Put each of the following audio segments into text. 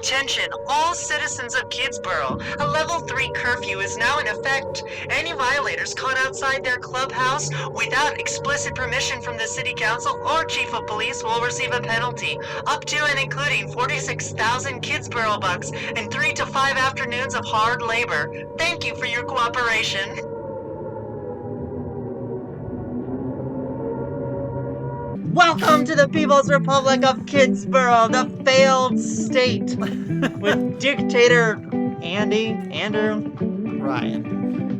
Attention, all citizens of Kidsboro. A level 3 curfew is now in effect. Any violators caught outside their clubhouse without explicit permission from the city council or chief of police will receive a penalty, up to and including 46,000 Kidsboro bucks and 3 to 5 afternoons of hard labor. Thank you for your cooperation. Welcome to the People's Republic of Kidsboro, the failed state, with dictator Andrew, Ryan.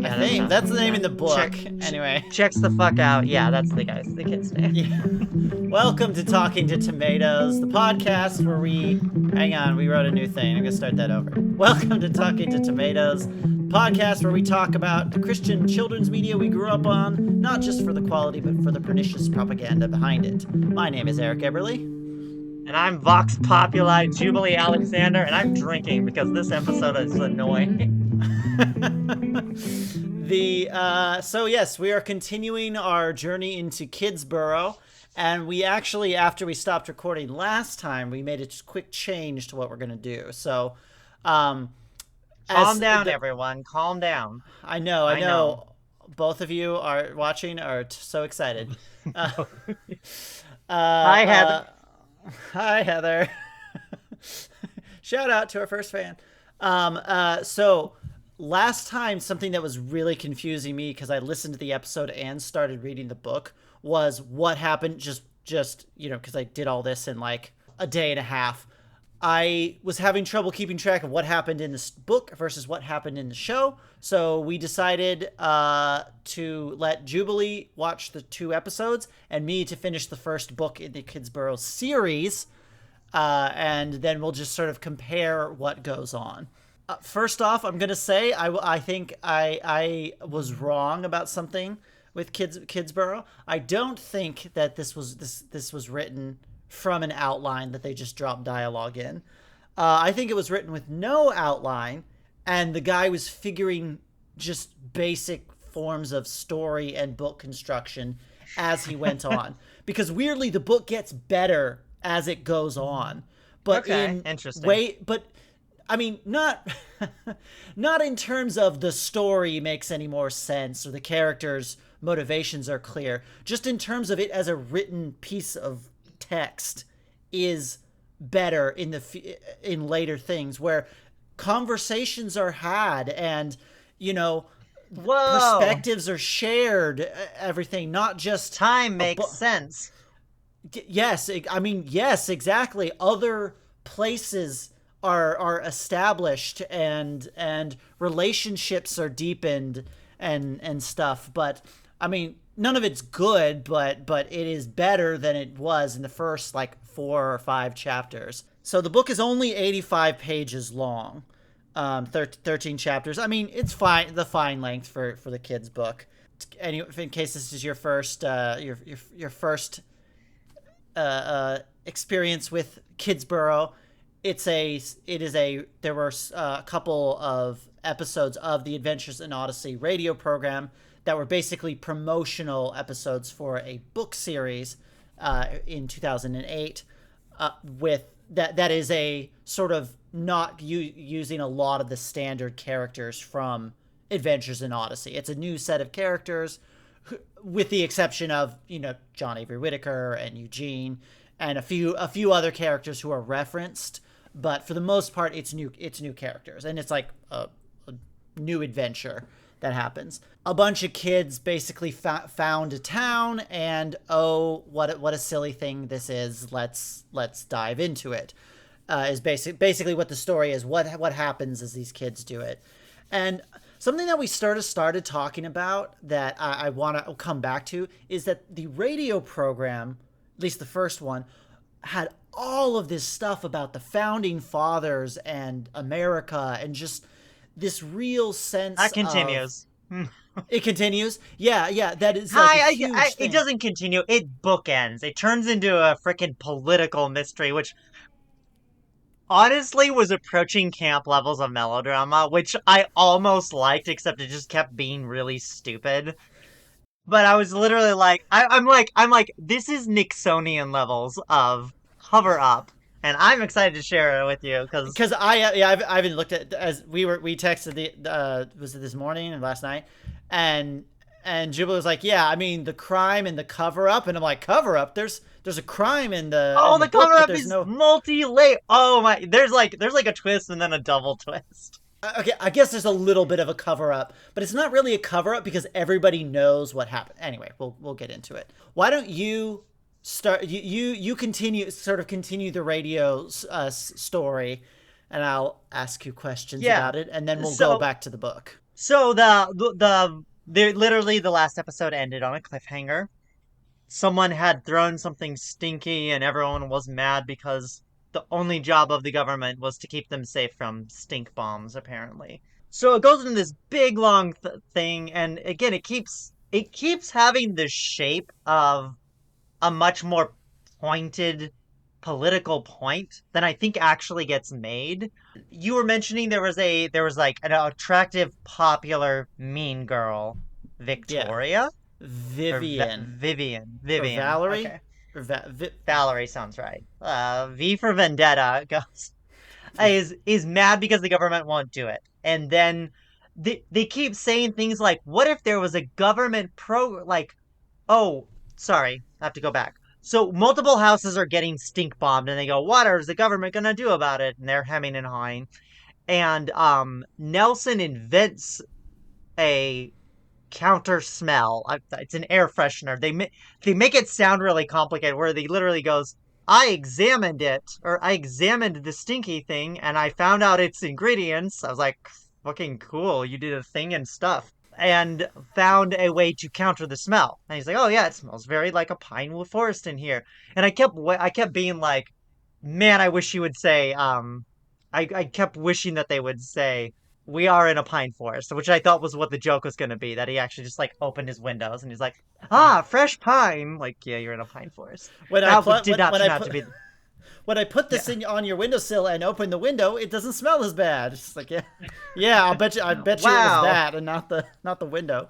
I think that's the name in the book. Anyway, checks the fuck out. Yeah, that's the kid's name. Yeah. Welcome to Talking to Tomatoes, the podcast where we wrote a new thing. I'm gonna start that over. Welcome to Talking to Tomatoes, podcast where we talk about the Christian children's media we grew up on, not just for the quality, but for the pernicious propaganda behind it. My name is Eric Eberly. And I'm Vox Populi Jubilee Alexander, and I'm drinking because this episode is annoying. So yes, we are continuing our journey into Kidsboro, and we actually, after we stopped recording last time, we made a quick change to what we're gonna do. So, calm down, everyone. Calm down. I know. Both of you are watching are so excited. Hi, Heather. Hi, Heather. Shout out to our first fan. So last time, something that was really confusing me because I listened to the episode and started reading the book was what happened just because I did all this in like a day and a half. I was having trouble keeping track of what happened in this book versus what happened in the show. So we decided to let Jubilee watch the 2 episodes and me to finish the first book in the Kidsboro series. And then we'll just sort of compare what goes on. First off, I'm going to say I think I was wrong about something with Kidsboro. I don't think that this was written from an outline that they just dropped dialogue in. I think it was written with no outline, and the guy was figuring just basic forms of story and book construction as he went on. Because weirdly, the book gets better as it goes on. But interesting. I mean, not in terms of the story makes any more sense or the characters' motivations are clear. Just in terms of it as a written piece of text is better in later things where conversations are had and perspectives are shared, everything, not just time makes sense. Yes, yes, exactly. Other places are established and relationships are deepened and stuff, but I mean, none of it's good, but it is better than it was in the first 4 or 5 chapters. So the book is only 85 pages long, 13 chapters. I mean, it's fine, the fine length for the kids' book. In case this is your first your first experience with Kidsboro, there were a couple of episodes of the Adventures in Odyssey radio program that were basically promotional episodes for a book series in 2008 with that is a sort of not using a lot of the standard characters from Adventures in Odyssey. It's a new set of characters with the exception of, John Avery Whittaker and Eugene and a few other characters who are referenced, but for the most part it's new characters, and it's like a new adventure that happens. A bunch of kids basically found a town, and what a silly thing this is. Let's dive into it. Is basically what the story is. What happens as these kids do it, and something that we started talking about that I want to come back to is that the radio program, at least the first one, had all of this stuff about the founding fathers and America and just this real sense that continues. It continues? Yeah, that is like a huge thing. It doesn't continue. It bookends. It turns into a freaking political mystery, which honestly was approaching camp levels of melodrama, which I almost liked, except it just kept being really stupid. But I was literally like, I'm like, this is Nixonian levels of cover up and I'm excited to share it with you because Because I haven't looked at as we texted the was it this morning and last night, and Jubilee was like, yeah, I mean the crime and the cover up, and I'm like, cover up? There's a crime in oh, the the cover book, but up there's is no. multi-layer. Oh my, there's like a twist and then a double twist. Okay, I guess there's a little bit of a cover up, but it's not really a cover up because everybody knows what happened. Anyway, we'll get into it. Why don't you start? You continue the radio story, and I'll ask you questions Yeah. about it, and then we'll go So back to the book. so the literally the last episode ended on a cliffhanger. Someone had thrown something stinky and everyone was mad because the only job of the government was to keep them safe from stink bombs, apparently. So it goes into this big long thing, and again, it keeps having the shape of a much more pointed political point than I think actually gets made. You were mentioning there was like an attractive, popular mean girl, Yeah, Victoria or Vivian Vivian. or Vivian. Valerie Okay. or Valerie sounds right. V for Vendetta goes is mad because the government won't do it. And then they keep saying things like, what if there was a government oh, sorry, I have to go back. So multiple houses are getting stink bombed, and they go, "What is the government gonna do about it?" And they're hemming and hawing. And Nelson invents a counter smell. It's an air freshener. They make it sound really complicated, where they literally goes, "I examined it, or I examined the stinky thing, and I found out its ingredients." I was like, "Fucking cool! You did a thing and stuff." And found a way to counter the smell. And he's like, "Oh yeah, it smells very like a pine forest in here." And I kept being like, "Man, I wish you would say." I kept wishing that they would say, "We are in a pine forest," which I thought was what the joke was going to be. That he actually just like opened his windows and he's like, "Ah, fresh pine." Like, yeah, you're in a pine forest. when I That put did not when I turn out to put be. when I put this Yeah. in on your windowsill and open the window, it doesn't smell as bad. It's just like, yeah, yeah. I bet you it was Wow. that and not the window.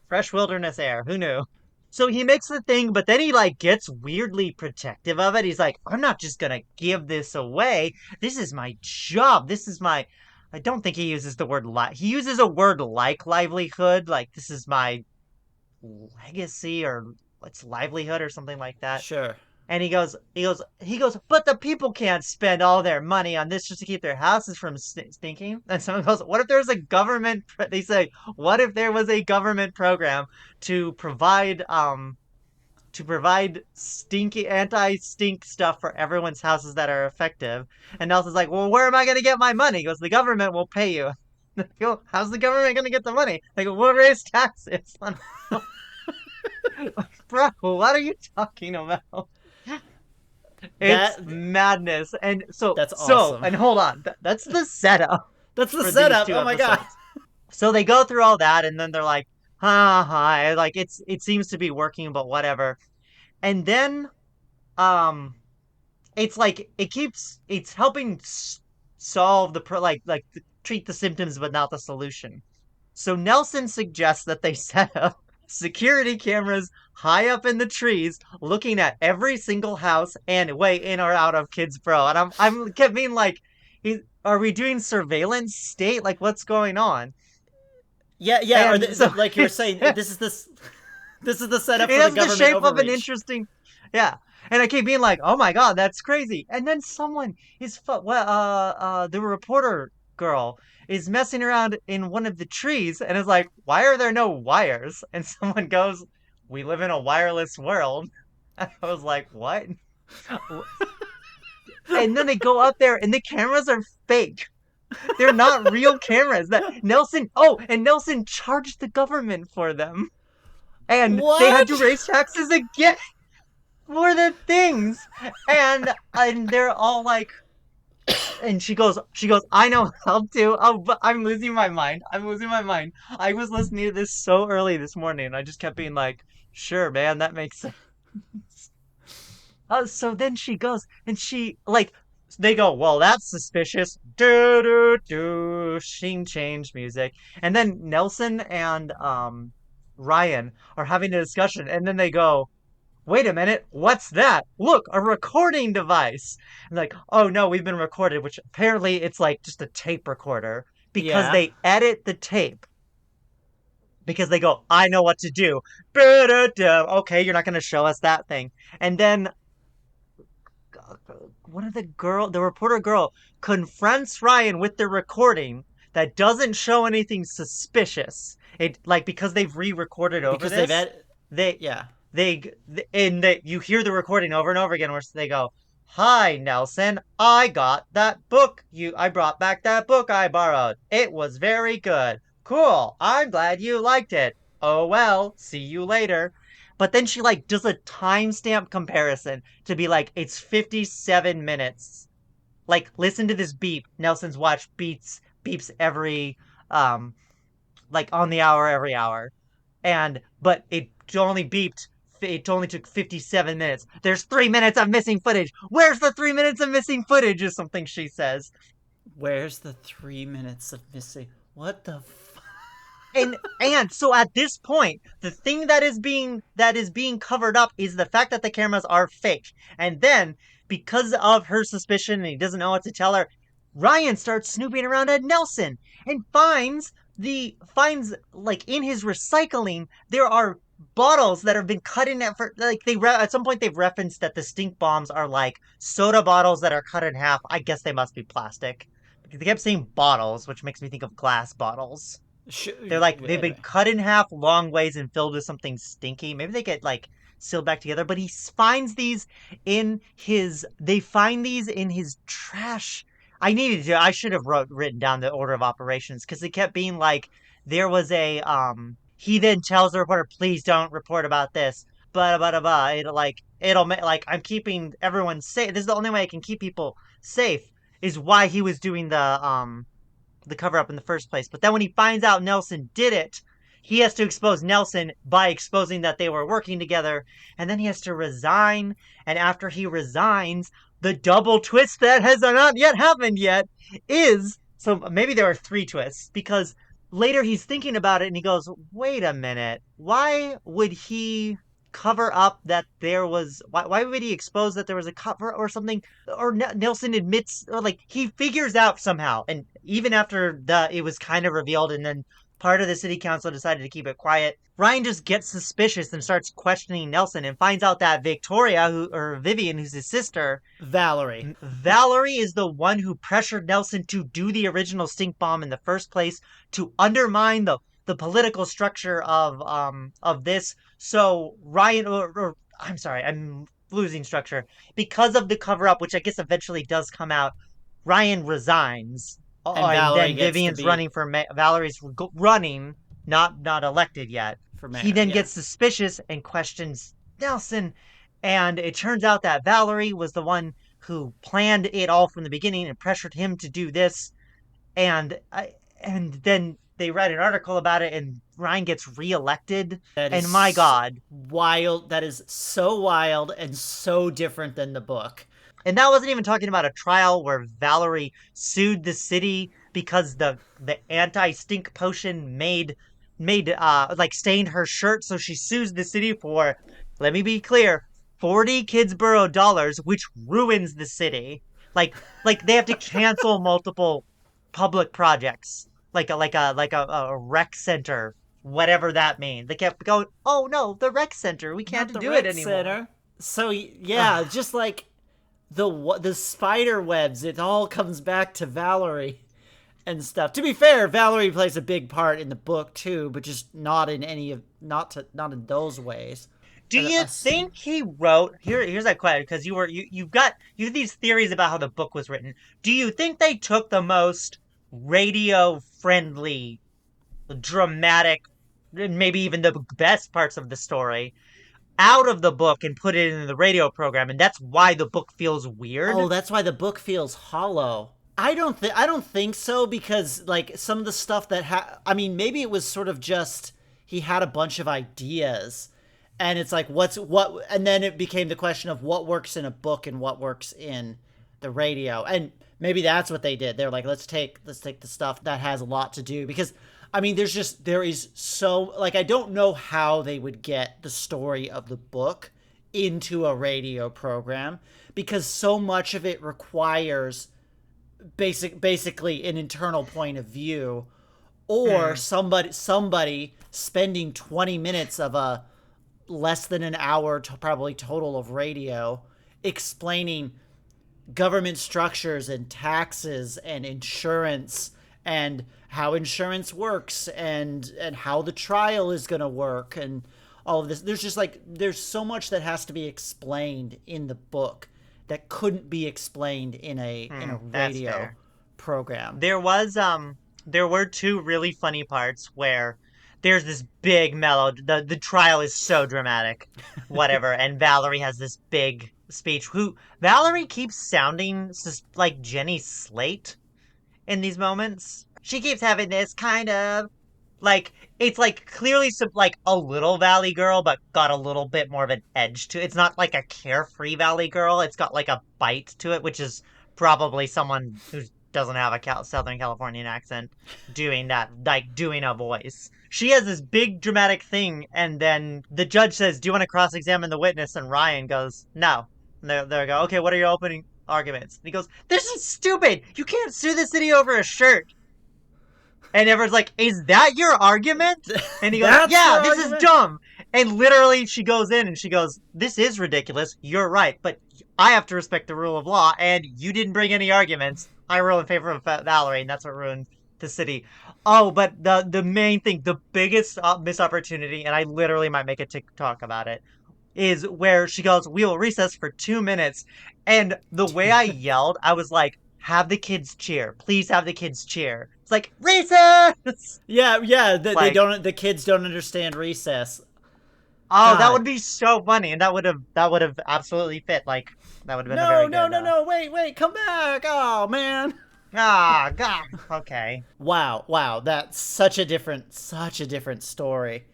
Fresh wilderness air. Who knew? So he makes the thing, but then he like gets weirdly protective of it. He's like, "I'm not just gonna give this away. This is my job. This is my." I don't think he uses the word he uses a word like livelihood. Like, this is my legacy, or it's livelihood or something like that. Sure. And he goes, "But the people can't spend all their money on this just to keep their houses from stinking." And someone goes, "What if there's a government?" They say, "What if there was a government program to provide stinky anti-stink stuff for everyone's houses that are effective?" And Nelson's like, "Well, where am I going to get my money?" He goes, "The government will pay you." They go, "How's the government going to get the money?" They go, "We'll raise taxes." Bro, what are you talking about? It's That madness. And that's awesome. and hold on. That's the setup That's the for these setup. two Oh my god. episodes. So they go through all that, and then they're like, "Ha ha," like it seems to be working, but whatever. And then, um, it's like it's helping solve the treat the symptoms, but not the solution. So Nelson suggests that they set up security cameras high up in the trees, looking at every single house and way in or out of Kidsboro. And I'm kept being like, are we doing surveillance state? Like, what's going on? Yeah, yeah. Or And so like you were saying, this is the it setup for the has the government shape of an overreach. interesting, yeah. And I keep being like, "Oh my god, that's crazy!" And then someone the reporter girl is messing around in one of the trees and is like, "Why are there no wires?" And someone goes, "We live in a wireless world." I was like, "What?" And then they go up there and the cameras are fake. They're not real cameras. And Nelson charged the government for them. And they had to What? raise taxes again for the things. And they're all like, and she goes, "I know how to." Oh, but I'm losing my mind. I'm losing my mind. I was listening to this so early this morning, and I just kept being like, "Sure, man, that makes sense." So then she goes, and they go, "Well, that's suspicious." Do do do, shing change music, and then Nelson and Ryan are having a discussion, and then they go, wait a minute, what's that? Look, a recording device. And like, oh no, we've been recorded, which apparently it's like just a tape recorder because Yeah. they edit the tape because they go, I know what to do. Okay, you're not going to show us that thing. And then one of the reporter girl, confronts Ryan with the recording that doesn't show anything suspicious. It like because they've re-recorded over Because they've this, had. they Yeah. they and that you hear the recording over and over again where they go, "Hi Nelson, I got that book I brought back that book I borrowed. It was very good. Cool. I'm glad you liked it. Oh well, see you later." But then she like does a timestamp comparison to be like it's 57 minutes. Like listen to this beep. Nelson's watch beeps every um like on the hour every hour. And but it only took 57 minutes. There's 3 minutes of missing footage. Where's the 3 minutes of missing footage is something she says. Where's the 3 minutes of missing? What the And so at this point, the thing that is being covered up is the fact that the cameras are fake. And then because of her suspicion and he doesn't know what to tell her, Ryan starts snooping around at Nelson and finds like in his recycling there are bottles that have been cut in at for like at some point they've referenced that the stink bombs are like soda bottles that are cut in half. I guess they must be plastic because they kept saying bottles, which makes me think of glass bottles. They're like they've been Anyway. cut in half long ways and filled with something stinky. Maybe they get like sealed back together, but he finds these in his they find these in his trash. I should have written down the order of operations because they kept being like there was a he then tells the reporter, please don't report about this. Blah. It'll like I'm keeping everyone safe. This is the only way I can keep people safe is why he was doing the cover up in the first place. But then when he finds out Nelson did it, he has to expose Nelson by exposing that they were working together. And then he has to resign. And after he resigns, the double twist that has not yet happened yet is so maybe there are three twists because later he's thinking about it and he goes, wait a minute, why would he cover up that there was why would he expose that there was a cover or something or Nelson admits or like he figures out somehow and even after it was kind of revealed and then part of the city council decided to keep it quiet, Ryan just gets suspicious and starts questioning Nelson and finds out that Vivian, who's his sister, Valerie. Valerie is the one who pressured Nelson to do the original stink bomb in the first place to undermine the political structure of this. So Ryan or I'm sorry, I'm losing structure because of the cover up, which I guess eventually does come out. Ryan resigns, And and Valerie then gets to Vivian's be running for Valerie's running, not elected yet. for He mayor. then Yeah. gets suspicious and questions Nelson, and it turns out that Valerie was the one who planned it all from the beginning and pressured him to do this. And and then they write an article about it, and Ryan gets reelected. That And my is God, wild. That is so wild and so different than the book. and that wasn't even talking about a trial where Valerie sued the city because the anti stink potion made like stained her shirt, so she sues the city for, let me be clear, 40 Kidsboro dollars, which ruins the city. Like they have to cancel multiple public projects, like a rec center, whatever that means. They kept going, oh no, the rec center, we Not can't the do it rec anymore. center. So yeah, Ugh. just like the spider webs, it all comes back to Valerie and stuff. To be fair, Valerie plays a big part in the book too, but just not in any of not in those ways. Do you think he wrote here's that question because you have these theories about how the book was written. Do you think they took the most radio friendly, dramatic, maybe even the best parts of the story out of the book and put it in the radio program and that's why the book feels Oh, weird? that's why the book feels hollow. I don't think so because like some of the stuff I mean maybe it was sort of just he had a bunch of ideas and it's like what and then it became the question of what works in a book and what works in the radio. And maybe that's what they did. They're like let's take the stuff that has a lot to do because I mean there is so like I don't know how they would get the story of the book into a radio program, because so much of it requires basically an internal point of view, or somebody spending 20 minutes of a less than an hour probably total of radio explaining government structures and taxes and insurance and how insurance works and how the trial is going to work and all of this. There's so much that has to be explained in the book that couldn't be explained in a radio program. There were two really funny parts where there's this big mellow, the trial is so dramatic, whatever, and Valerie has this big speech. Valerie keeps sounding like Jenny Slate in these moments. She keeps having this kind of like, it's like clearly like a little Valley Girl, but got a little bit more of an edge to it. It's not like a carefree Valley Girl. It's got like a bite to it, which is probably someone who doesn't have a Southern Californian accent doing that, like doing a voice. She has this big dramatic thing, and then the judge says, "Do you want to cross-examine the witness?" And Ryan goes, "No." And they go, "Okay, what are your opening arguments?" And he goes, "This is stupid! You can't sue the city over a shirt." And everyone's like, "Is that your argument?" And he goes, "Yeah, this is dumb." And literally she goes in and she goes, "This is ridiculous. You're right. But I have to respect the rule of law, and you didn't bring any arguments. I rule in favor of Valerie, and that's what ruined the city." Oh, but the main thing, the biggest missed opportunity, and I literally might make a TikTok about it, is where she goes, "We will recess for 2 minutes." And the way I yelled, I was like, "Have the kids cheer. Please have the kids cheer." It's like, "Recess!" Yeah. The kids don't understand recess. Oh, God. That would be so funny, and that would have absolutely fit. Like, that would have been a very good... No, wait, come back. Oh, man. Ah, God. Okay. Wow, that's such a different story.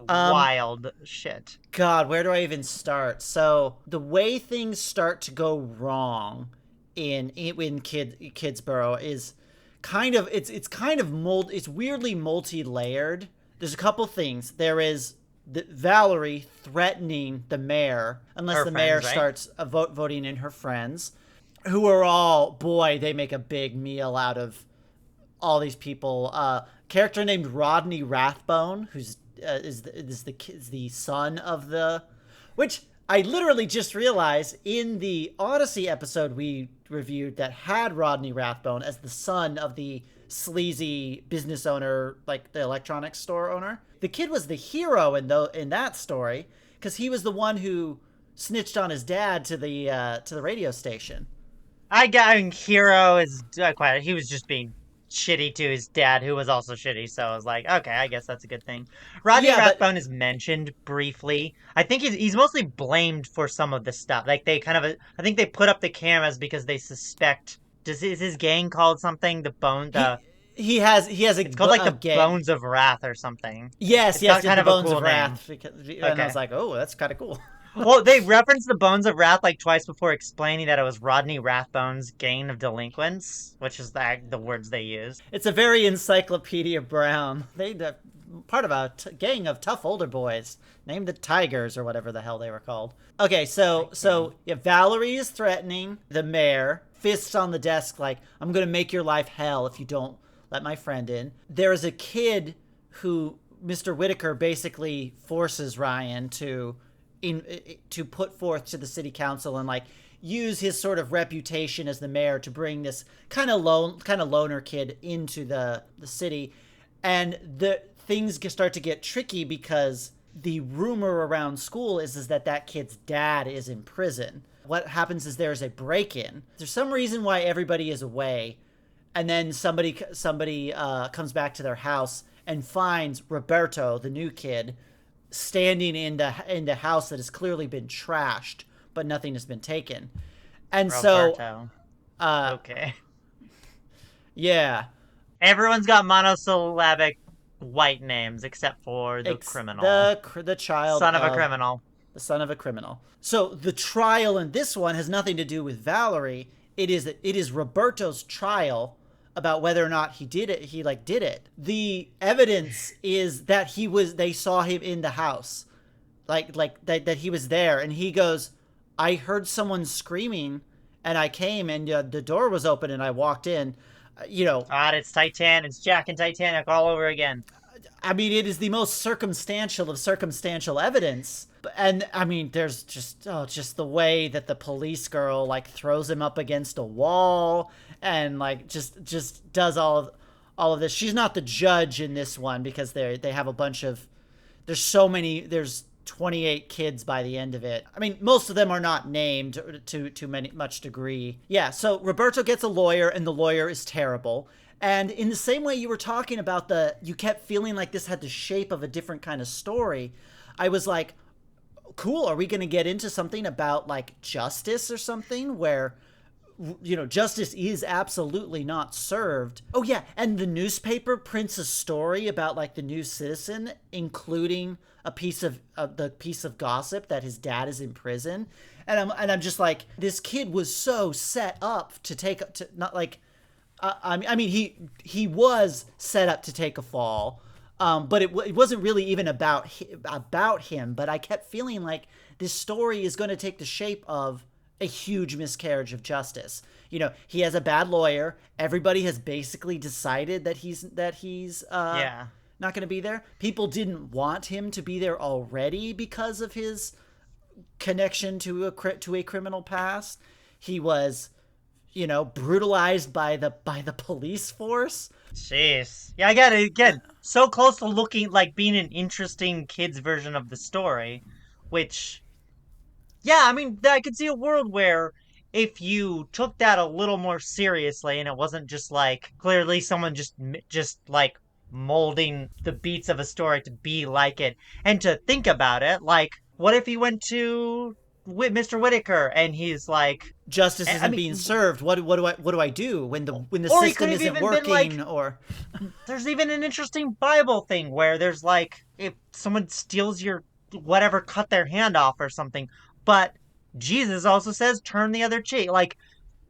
Wild shit. God, where do I even start? So the way things start to go wrong in Kidsboro is kind of it's weirdly multi-layered. There's a couple things. There is Valerie threatening the mayor unless the mayor starts voting in her friends, who are all, boy, they make a big meal out of all these people. Character named Rodney Rathbone, who's is the son of the, which I literally just realized in the Odyssey episode we reviewed that had Rodney Rathbone as the son of the sleazy business owner, like the electronics store owner. The kid was the hero in that story because he was the one who snitched on his dad to the radio station. Hero is quite. He was just being shitty to his dad, who was also shitty. So I was like, okay, I guess that's a good thing. Rodney Rathbone is mentioned briefly. I think he's mostly blamed for some of the stuff. Like I think they put up the cameras because they suspect. Is his gang called something? He has it's called like the gang. Bones of Wrath or something. Yes, kind of the Bones cool of Wrath. And I was like, oh, that's kind of cool. Well, they referenced the Bones of Wrath like twice before explaining that it was Rodney Rathbone's gang of delinquents, which is the words they used. It's a very Encyclopedia Brown. They're part of a gang of tough older boys named the Tigers or whatever the hell they were called. Okay, so Valerie is threatening the mayor, fists on the desk like, "I'm going to make your life hell if you don't let my friend in." There is a kid who Mr. Whitaker basically forces Ryan to put forth to the city council and like use his sort of reputation as the mayor to bring this kind of loner kid into the city. And the things start to get tricky because the rumor around school is that kid's dad is in prison. What happens is there's a break-in. There's some reason why everybody is away, and then somebody comes back to their house and finds Roberto, the new kid, standing in the house that has clearly been trashed, but nothing has been taken. And Roberto. Okay. Yeah. Everyone's got monosyllabic white names except for the criminal. The child. Son of a criminal. The son of a criminal. So the trial in this one has nothing to do with Valerie. It is Roberto's trial about whether or not he did it. He did it. The evidence is that they saw him in the house that he was there, and he goes, I heard someone screaming, and I came, and the door was open, and I walked in. God, it's Titan. It's Jack and Titanic all over again. I mean, it is the most circumstantial of circumstantial evidence. And I mean, there's just the way that the police girl like throws him up against a wall and like just does all of this. She's not the judge in this one because they have a bunch of there's 28 kids by the end of it. I mean, most of them are not named to much degree. Yeah, so Roberto gets a lawyer, and the lawyer is terrible. And in the same way you were talking about you kept feeling like this had the shape of a different kind of story. I was like, cool, are we going to get into something about like justice or something where justice is absolutely not served? Oh yeah, and the newspaper prints a story about like the new citizen, including a piece of gossip that his dad is in prison, and I'm just like, this kid was so set up to not like. I mean, he was set up to take a fall, but it wasn't really even about him. But I kept feeling like this story is going to take the shape of a huge miscarriage of justice. He has a bad lawyer. Everybody has basically decided that he's not going to be there. People didn't want him to be there already because of his connection to a criminal past. He was brutalized by the police force. Jeez. Yeah, I get it. Again, so close to looking like being an interesting kid's version of the story, which, yeah, I mean, I could see a world where if you took that a little more seriously and it wasn't just like clearly someone just like molding the beats of a story to be like it, and to think about it, like, what if he went to Mr. Whitaker and he's like, justice isn't being served. What do I do when the or system isn't working? Or there's even an interesting Bible thing where there's like, if someone steals your whatever, cut their hand off or something, but Jesus also says turn the other cheek. Like,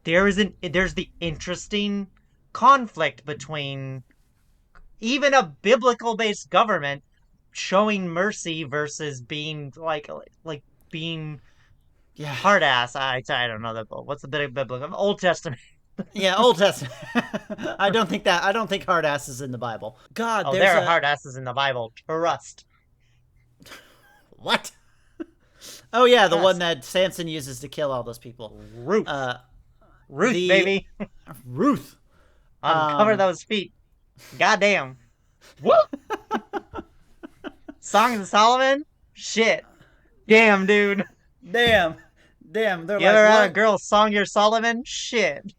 there's the interesting conflict between even a biblical based government showing mercy versus being like being hard ass. I don't know that. What's the bit of biblical? Old Testament. Yeah, Old Testament. I don't think hard ass is in the Bible. God, there are hard asses in the Bible. Trust. What? Oh yeah, the one that Samson uses to kill all those people. Ruth. Ruth, baby. Ruth. Uncover those feet. Goddamn. Whoop. Songs of Solomon? Shit. Damn, dude. Damn. They're you ever had a girl song your Solomon? Shit.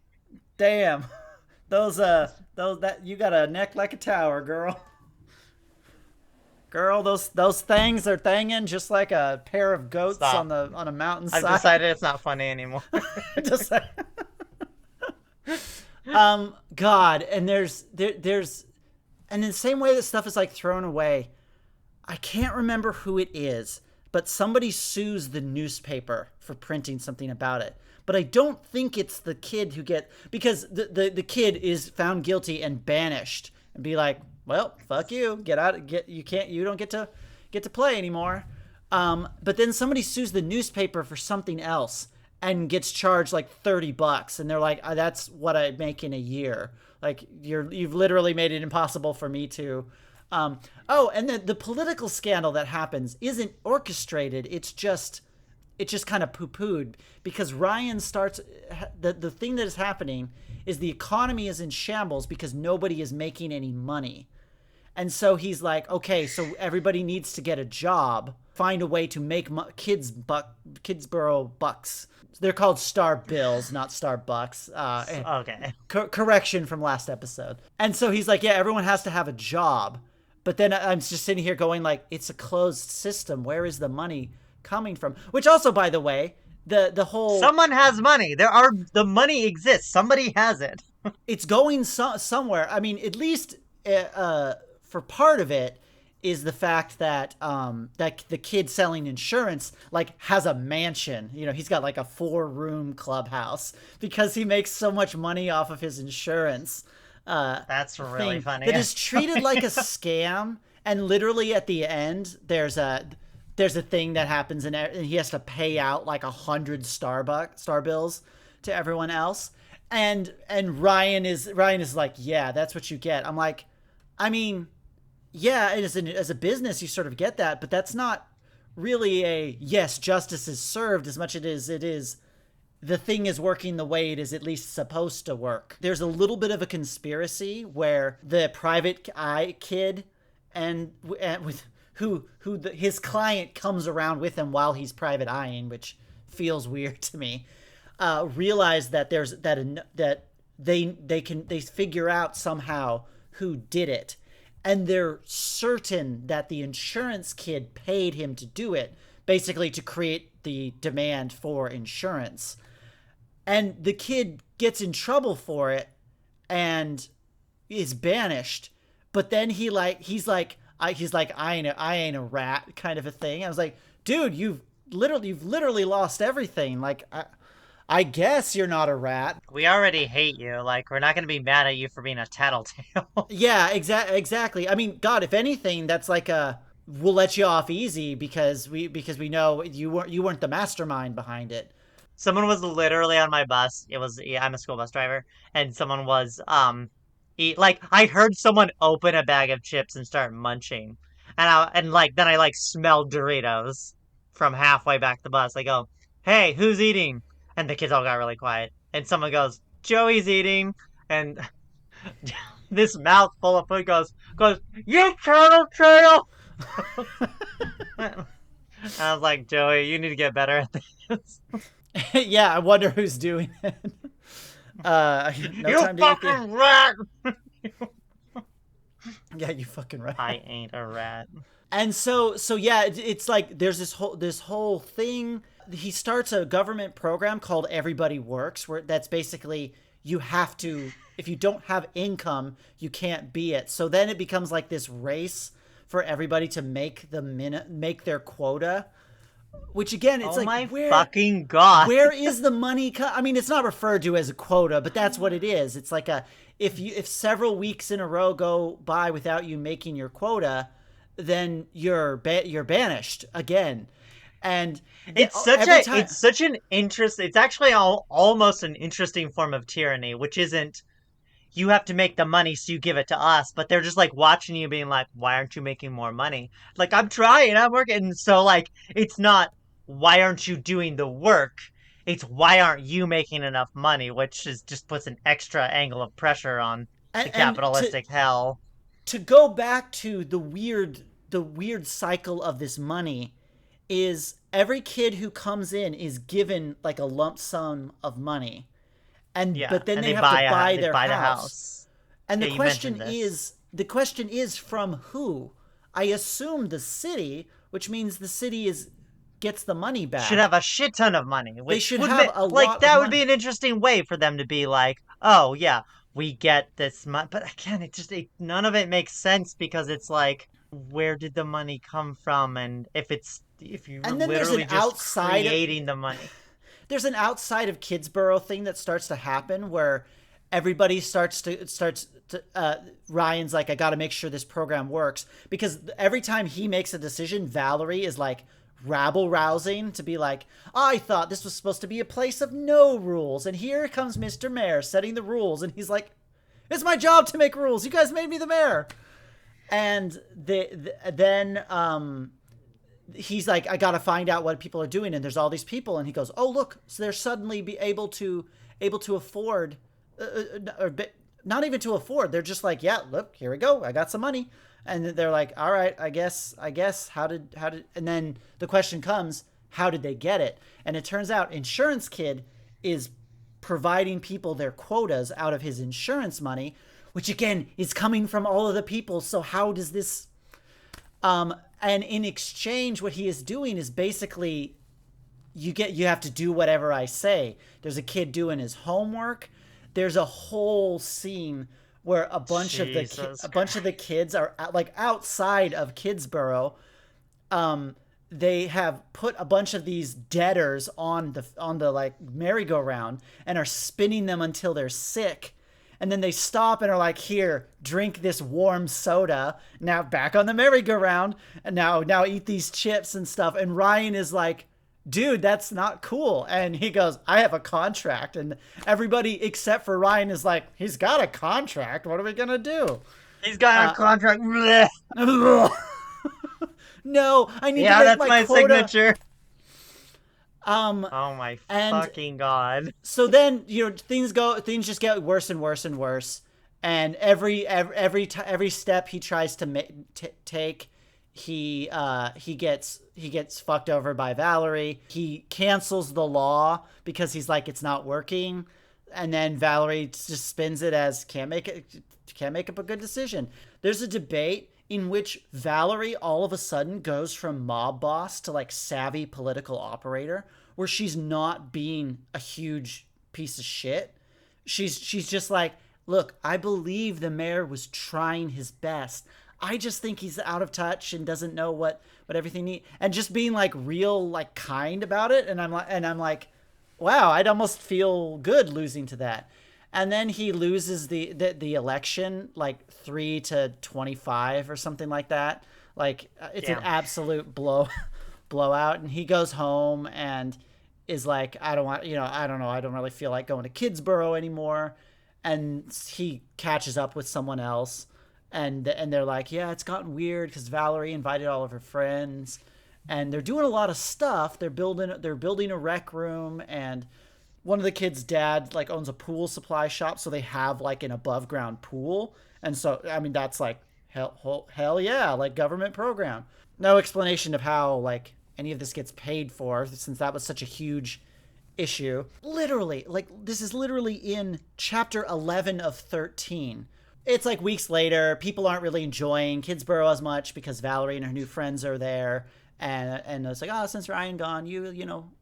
Damn. Those that you got a neck like a tower, girl. Girl, those things are thanging just like a pair of goats on a mountainside. I've decided it's not funny anymore. God, and there's and in the same way that stuff is like thrown away, I can't remember who it is, but somebody sues the newspaper for printing something about it. But I don't think it's the kid because the kid is found guilty and banished and be like, well, fuck you, you don't get to play anymore. But then somebody sues the newspaper for something else and gets charged like $30, and they're like, that's what I make in a year. Like, you've literally made it impossible for me to. And the political scandal that happens isn't orchestrated. It's just kind of poo-pooed because Ryan starts the thing that is happening is the economy is in shambles because nobody is making any money. And so he's like, okay, so everybody needs to get a job, find a way to make Kidsboro bucks. They're called Star Bills, not Starbucks. Okay. Correction from last episode. And so he's like, yeah, everyone has to have a job. But then I'm just sitting here going like, it's a closed system. Where is the money coming from? Which also, by the way, the whole... Someone has money. The money exists. Somebody has it. It's going somewhere. I mean, at least for part of it is the fact that that the kid selling insurance like has a mansion. He's got like a 4-room clubhouse because he makes so much money off of his insurance. That's really funny. That is treated like a scam, and literally at the end there's there's a thing that happens and he has to pay out like 100 star bills to everyone else. And Ryan is like, yeah, that's what you get. I'm like, I mean, yeah, as a business you sort of get that, but that's not really a yes, justice is served as much as it is the thing is working the way it is at least supposed to work. There's a little bit of a conspiracy where the private eye kid and with his client comes around with him while he's private eyeing, which feels weird to me. Realize that they figure out somehow who did it, and they're certain that the insurance kid paid him to do it, basically to create the demand for insurance. And the kid gets in trouble for it and is banished. But then he's like I ain't a rat kind of a thing. I was like, dude, you've literally lost everything. Like I guess you're not a rat. We already hate you. Like, we're not going to be mad at you for being a tattletale. Yeah, exactly. I mean, God, if anything, that's like we'll let you off easy because we know you weren't the mastermind behind it. Someone was literally on my bus. I'm a school bus driver, and someone was I heard someone open a bag of chips and start munching, and then I smelled Doritos from halfway back the bus. I go, "Hey, who's eating?" And the kids all got really quiet. And someone goes, "Joey's eating," and this mouthful of food goes, "You tail." I was like, "Joey, you need to get better at this." Yeah, I wonder who's doing it. No you time to fucking rat! Yeah, you fucking rat. I ain't a rat. And so yeah, it's like there's this whole thing. He starts a government program called Everybody Works, where that's basically you have to, if you don't have income, you can't be it. So then it becomes like this race for everybody to make their quota. Which again, it's fucking God. Where is the money? I mean, it's not referred to as a quota, but that's what it is. It's like if several weeks in a row go by without you making your quota, then you're banished again. And it's actually almost an interesting form of tyranny, which isn't you have to make the money so you give it to us, but they're just like watching you being like, why aren't you making more money? Like, I'm trying, I'm working. And so like, it's not why aren't you doing the work? It's why aren't you making enough money, which just puts an extra angle of pressure on the capitalistic hell. To go back to the weird cycle of this money is every kid who comes in is given like a lump sum of money. But then they have to buy their house. And the question is from who? I assume the city, which means the city gets the money back. Should have a shit ton of money. They should have a lot. That would be an interesting way for them to be like, oh yeah, we get this money. But again, none of it makes sense because it's like, where did the money come from? And if you're literally just creating the money. There's an outside of Kidsboro thing that starts to happen where everybody starts to Ryan's like, I got to make sure this program works, because every time he makes a decision, Valerie is like rabble rousing to be like, I thought this was supposed to be a place of no rules, and here comes Mr. Mayor setting the rules, and he's like, it's my job to make rules. You guys made me the mayor. And then he's like, I gotta find out what people are doing, and there's all these people, and he goes, oh look, so they're suddenly be able to afford, or not even to afford. They're just like, yeah, look, here we go, I got some money, and they're like, all right, I guess, how did, and then the question comes, how did they get it? And it turns out Insurance Kid is providing people their quotas out of his insurance money, which again is coming from all of the people. So how does this? And in exchange, what he is doing is basically, you have to do whatever I say. There's a kid doing his homework. There's a whole scene where a bunch of the kids are like outside of Kidsboro. They have put a bunch of these debtors on the like merry-go-round and are spinning them until they're sick. And then they stop and are like, here, drink this warm soda. Now back on the merry-go-round. And now eat these chips and stuff. And Ryan is like, dude, that's not cool. And he goes, I have a contract. And everybody except for Ryan is like, he's got a contract. What are we going to do? He's got a contract. No, I need to Yeah, make that's my my quota. signature. Um, Oh my and fucking god. so then things just get worse and worse and worse. And every step he tries to take, he gets fucked over by Valerie. He cancels the law because he's like, it's not working. And then Valerie just spins it as can't make up a good decision. There's a debate in which Valerie all of a sudden goes from mob boss to like savvy political operator, where she's not being a huge piece of shit. She's just like, look, I believe the mayor was trying his best. I just think he's out of touch and doesn't know what everything needs, and just being like real like kind about it. And I'm like, wow, I'd almost feel good losing to that. And then he loses the election like 3-25 or something like that. Like it's an absolute blowout. And he goes home and is like, I don't really feel like going to Kidsboro anymore. And he catches up with someone else, and they're like, yeah, it's gotten weird because Valerie invited all of her friends, and they're doing a lot of stuff. They're building a rec room, and one of the kids' dad like owns a pool supply shop, so they have like an above ground pool. And so I mean that's like hell yeah, like government program. No explanation of how like any of this gets paid for, since that was such a huge issue. Literally, like this is literally in chapter 11 of 13. It's like weeks later, people aren't really enjoying Kidsboro as much because Valerie and her new friends are there. And it's like, oh, since Ryan gone, you know,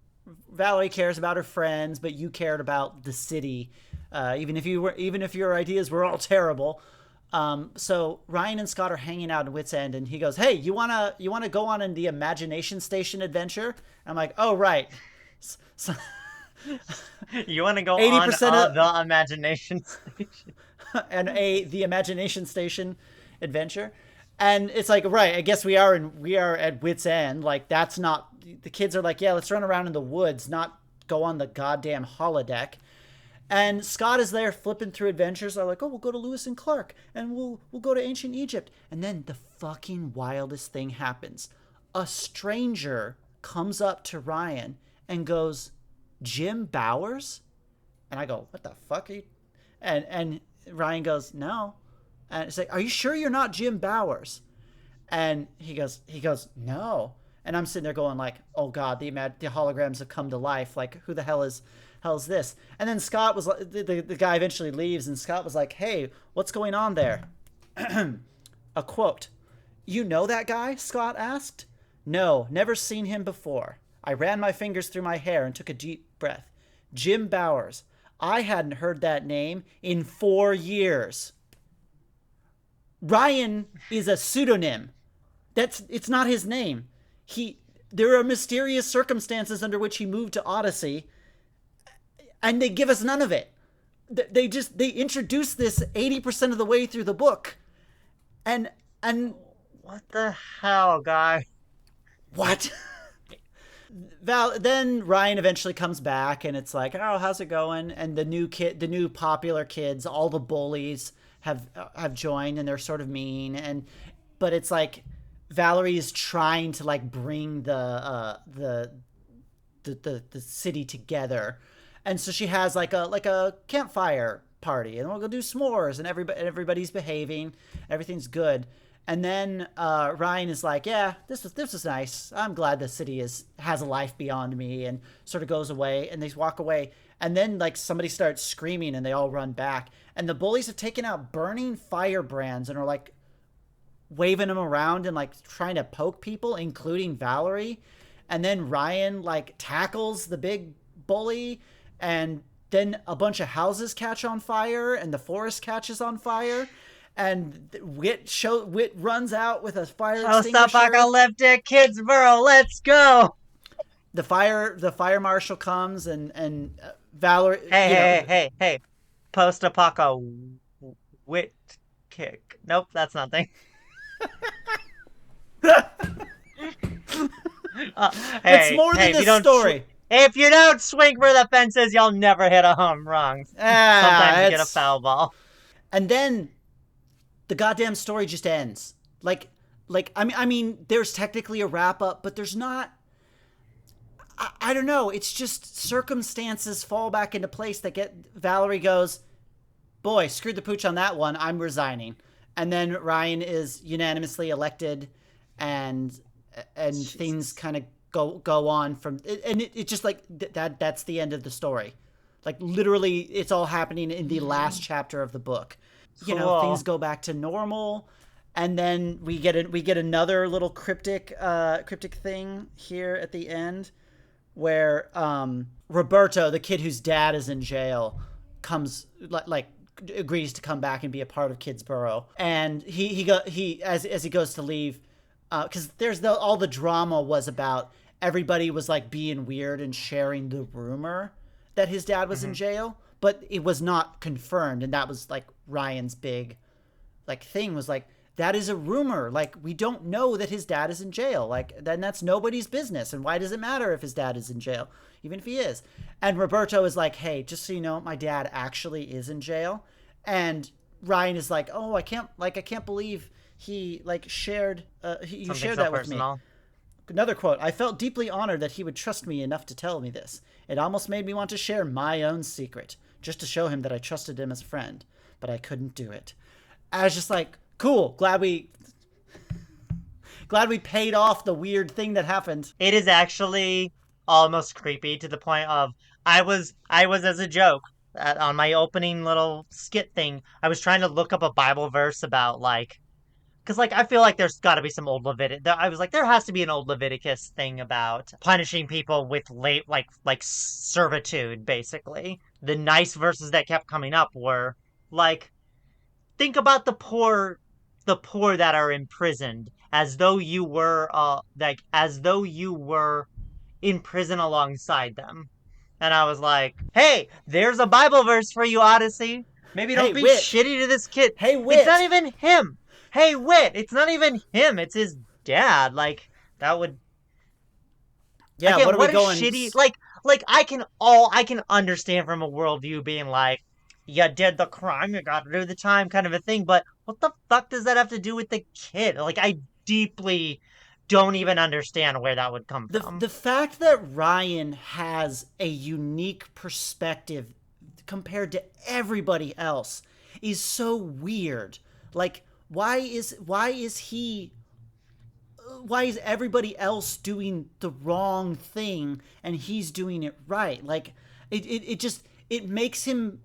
Valerie cares about her friends, but you cared about the city, even if your ideas were all terrible. So Ryan and Scott are hanging out in Wits End, and he goes, "Hey, you wanna go on in the Imagination Station adventure?" I'm like, "Oh right." So, You want to go 80% on of the Imagination Station? and the Imagination Station adventure. And it's like, right, I guess we are at Wits End. Like that's not, the kids are like, yeah, let's run around in the woods, not go on the goddamn holodeck. And Scott is there flipping through adventures. They're like, oh, we'll go to Lewis and Clark, and we'll go to ancient Egypt. And then the fucking wildest thing happens. A stranger comes up to Ryan and goes, Jim Bowers? And I go, what the fuck are you? And Ryan goes, no. And it's like, are you sure you're not Jim Bowers? And he goes, no. And I'm sitting there going like, oh God, the holograms have come to life. Like, who the hell is this? And then Scott was like, the guy eventually leaves, and Scott was like, hey, what's going on there? A quote. You know that guy? Scott asked. No, never seen him before. I ran my fingers through my hair and took a deep breath. Jim Bowers. I hadn't heard that name in 4 years. Ryan is a pseudonym. It's not his name. There are mysterious circumstances under which he moved to Odyssey, and they give us none of it. They introduce this 80% of the way through the book, and what the hell, guy? What? Then Ryan eventually comes back, and it's like, oh, how's it going? And the new popular kids, all the bullies have joined, and they're sort of mean, but it's like Valerie is trying to like bring the city together, and so she has like a campfire party, and we'll go do s'mores, and everybody's behaving, everything's good. And then Ryan is like, yeah, this was nice. I'm glad the city has a life beyond me, and sort of goes away, and they walk away. And then like somebody starts screaming, and they all run back. And the bullies have taken out burning firebrands and are like waving them around and like trying to poke people, including Valerie. And then Ryan like tackles the big bully, and then a bunch of houses catch on fire, and the forest catches on fire. And Wit runs out with a fire extinguisher. Post-apocalyptic Kidsboro, let's go! The fire marshal comes, and Valerie. Hey. Post-apocalyptic wit kick. Nope, that's nothing. It's Hey, more hey, than this story. if you don't swing for the fences, you'll never hit a home run. Sometimes you get a It's foul ball. and then the goddamn story just ends. I mean, there's technically a wrap up, but there's not. I don't know. It's just circumstances fall back into place that get Valerie goes, boy, screwed the pooch on that one. I'm resigning, and then Ryan is unanimously elected, and things kind of go on from and it just like that's the end of the story. Like literally, it's all happening in the last chapter of the book. You know, things Cool. go back to normal, and then we get another little cryptic thing here at the end where Roberto, the kid whose dad is in jail, comes like agrees to come back and be a part of Kidsboro, and he as he goes to leave, because there's all the drama was about everybody was like being weird and sharing the rumor that his dad was in Hmm. jail, but it was not confirmed, and that was like Ryan's big like thing was like that is a rumor. Like we don't know that his dad is in jail. Like then that's nobody's business. And why does it matter if his dad is in jail, even if he is? And Roberto is like, hey, just so you know, my dad actually is in jail. And Ryan is like, oh, I can't believe he like you Something shared so that with me. personal. Another quote: I felt deeply honored that he would trust me enough to tell me this. It almost made me want to share my own secret, just to show him that I trusted him as a friend, but I couldn't do it. I was just like, cool, glad we paid off the weird thing that happened. It is actually almost creepy to the point of I was as a joke on my opening little skit thing. I was trying to look up a Bible verse about like because like I feel like there's got to be some old Leviticus. I was like there has to be an old Leviticus thing about punishing people with late like servitude. Basically, the nice verses that kept coming up were like think about the poor that are imprisoned as though you were as though you were in prison alongside them. And I was like, hey, there's a Bible verse for you, Odyssey. Maybe Hey, don't be Wit. shitty to this kid. Hey, It's not Wit. even him. Hey, Wit, it's not even him. It's his dad. Like, that would Yeah, what again, are we what a going? shitty I can understand from a worldview being like, you did the crime, you gotta do the time kind of a thing, but what the fuck does that have to do with the kid? Like I deeply don't even understand where that would come from. The fact that Ryan has a unique perspective compared to everybody else is so weird. Like, why is everybody else doing the wrong thing and he's doing it right? Like it just it makes him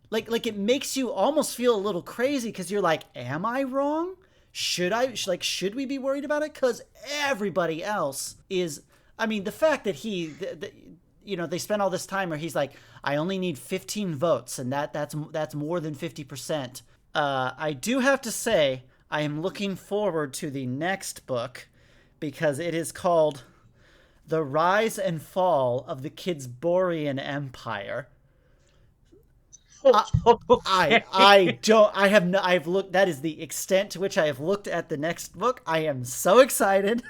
like it makes you almost feel a little crazy because you're like, am I wrong? Should we be worried about it? Because everybody else is. I mean, the fact that they spent all this time where he's like, I only need 15 votes, and that's more than 50%. I do have to say, I am looking forward to the next book because it is called The Rise and Fall of the Kidsborian Empire. I Okay. don't I have no I've looked that is the extent to which I have looked at the next book. I am so excited.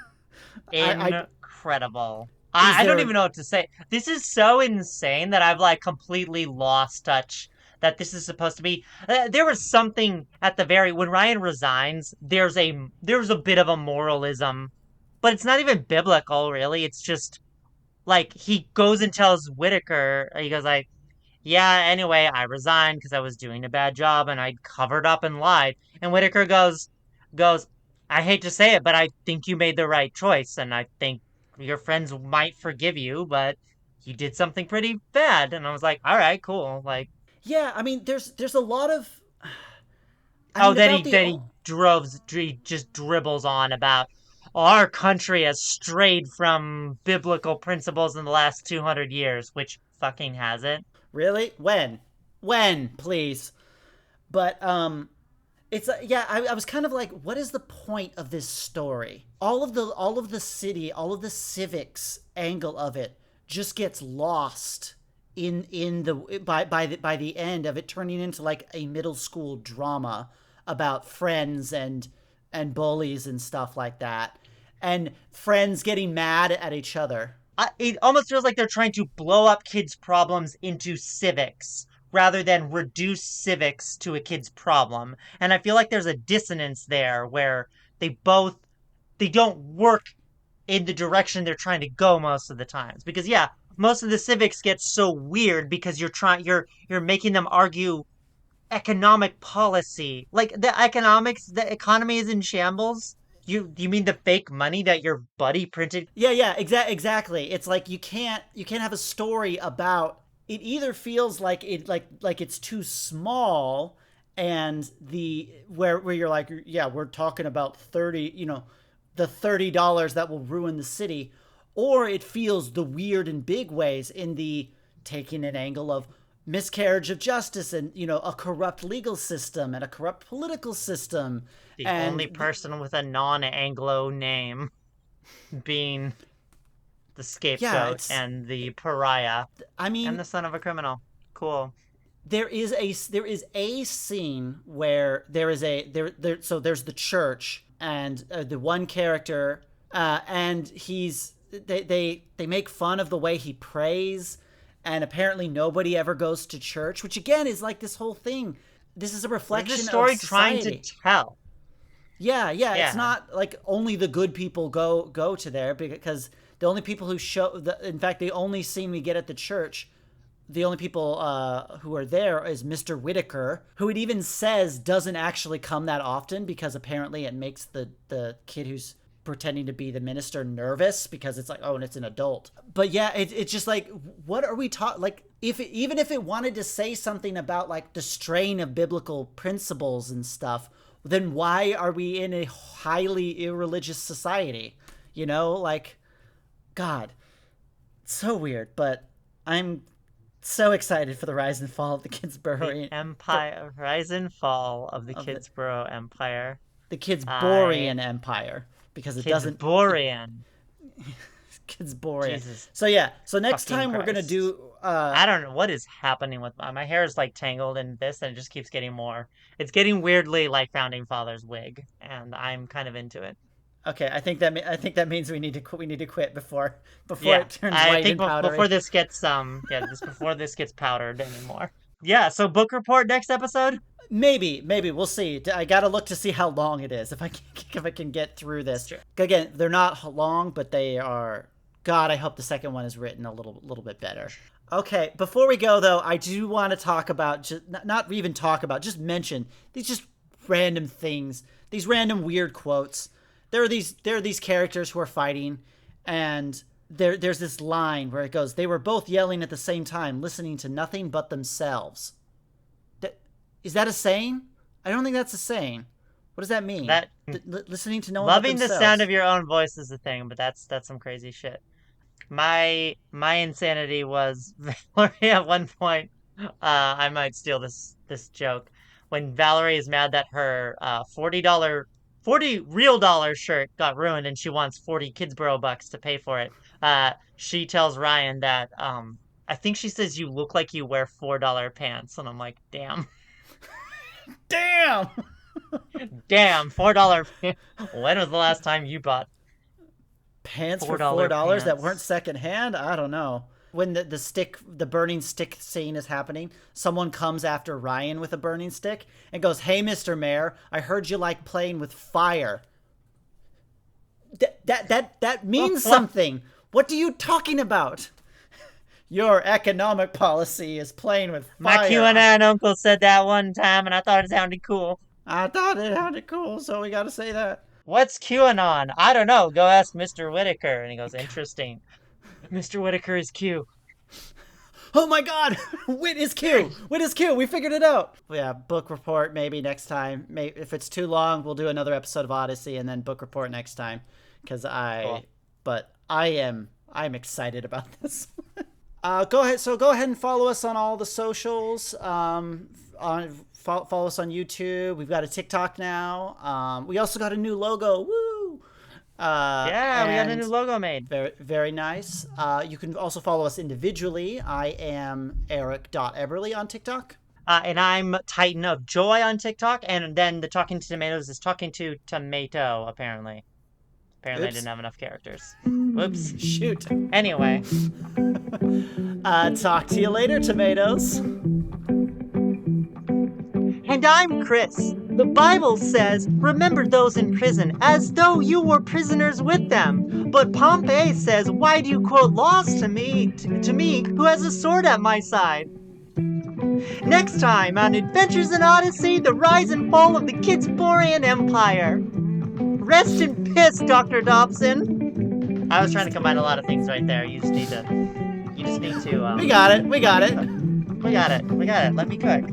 I Incredible. is I don't there even know what to say. This is so insane that I've like completely lost touch that this is supposed to be. There was something at the very when Ryan resigns. There's a bit of a moralism, but it's not even biblical really. It's just like he goes and tells Whitaker. He goes like, yeah, anyway, I resigned because I was doing a bad job and I covered up and lied. And Whitaker goes, I hate to say it, but I think you made the right choice, and I think your friends might forgive you, but you did something pretty bad. And I was like, all right, cool. Like, Yeah, I mean there's a lot of I oh, mean about the he just dribbles on about our country has strayed from biblical principles in the last 200 years, which fucking has it. really when please. But it's yeah, I was kind of like, what is the point of this story? All of the city, all of the civics angle of it just gets lost in the by the end of it turning into like a middle school drama about friends and bullies and stuff like that, and friends getting mad at each other. It almost feels like they're trying to blow up kids' problems into civics rather than reduce civics to a kid's problem. And I feel like there's a dissonance there where they both they don't work in the direction they're trying to go most of the times. Because yeah, most of the civics get so weird because you're making them argue economic policy. Like the economy is in shambles. You mean the fake money that your buddy printed? Yeah, exactly. It's like you can't have a story about it. Either feels like it's too small, and the where you're like, yeah, we're talking about 30, the $30 that will ruin the city, or it feels the weird and big ways in the taking an angle of miscarriage of justice and a corrupt legal system and a corrupt political system. The And only person with a non-Anglo name being the yeah, scapegoat and the pariah I mean, and the son of a criminal. Cool. there is a scene where so there's the church and the one character, and they make fun of the way he prays, and apparently nobody ever goes to church, which again is like this whole thing. This is a reflection What is the story of society. trying to tell? Yeah, Yeah. it's not like only the good people go to there, because the only people who in fact, the only scene we get at the church, the only people who are there is Mr. Whitaker, who it even says doesn't actually come that often because apparently it makes the kid who's pretending to be the minister nervous because it's like, oh, and it's an adult. But yeah, it's just like, what are we talking? Like, even if it wanted to say something about like the strain of biblical principles and stuff, then why are we in a highly irreligious society? Like, God, it's so weird. But I'm so excited for the rise and fall of the Kidsboro Empire, rise and fall of the Kidsboro Empire. the Kidsborian Empire, because it doesn't. Kidsborian. Kidsborian. Jesus. So yeah. So next Fucking time we're gonna Christ. do. I don't know what is happening with my hair is like tangled in this and it just keeps getting more. It's getting weirdly like Founding Father's wig, and I'm kind of into it. Okay, I think that means we need to quit before Yeah, it turns I white think and powdery. before this gets just before this gets powdered anymore. Yeah, so book report next episode. Maybe we'll see. I gotta look to see how long it is, if I can get through this. Sure. Again, they're not long, but they are. God, I hope the second one is written a little bit better. Okay, before we go though, I do want to talk about just mention these just random things, these random weird quotes. There are these characters who are fighting, and there's this line where it goes, "They were both yelling at the same time, listening to nothing but themselves." Is that a saying? I don't think that's a saying. What does that mean? Listening to no one but Loving the themselves. sound of your own voice is a thing, but that's some crazy shit. My insanity was Valerie at one point. I might steal this joke. When Valerie is mad that her $40 real dollar shirt got ruined and she wants 40 Kidsboro bucks to pay for it. She tells Ryan that I think she says you look like you wear $4 pants, and I'm like, damn. Damn. Damn, $4 pants. When was the last time you bought Pants for $4 $4 that pants? weren't secondhand? I don't know. When the burning stick scene is happening, someone comes after Ryan with a burning stick and goes, "Hey, Mr. Mayor, I heard you like playing with fire." That means something. What are you talking about? Your economic policy is playing with fire. My QAnon uncle said that one time, and I thought it sounded cool. I thought it sounded cool, so we got to say that. What's QAnon? I don't know. Go ask Mr. Whitaker. And he goes, interesting. Mr. Whitaker is Q. Oh my God! Wit is Q. Wit is Q. We figured it out. Yeah, book report maybe next time. Maybe if it's too long, we'll do another episode of Odyssey and then book report next time. Cool. But I'm excited about this. Go ahead and follow us on all the socials. Follow us on YouTube. We've got a TikTok now. We also got a new logo. Woo! Yeah, we got a and new logo made. Very, very nice. You can also follow us individually. I am Eric.Eberly on TikTok. And I'm Titan of Joy on TikTok, and then the Talking to Tomatoes is Talking to Tomato, apparently. Apparently I Oops. didn't have enough characters. Whoops. Shoot. Anyway. Talk to you later, tomatoes. And I'm Chris. The Bible says, remember those in prison as though you were prisoners with them. But Pompey says, why do you quote laws to me who has a sword at my side? Next time on Adventures in Odyssey, the rise and fall of the Kidsborian Empire. Rest in piss, Dr. Dobson. I was trying to combine a lot of things right there. You just need to We got it. We got it. Let me cook.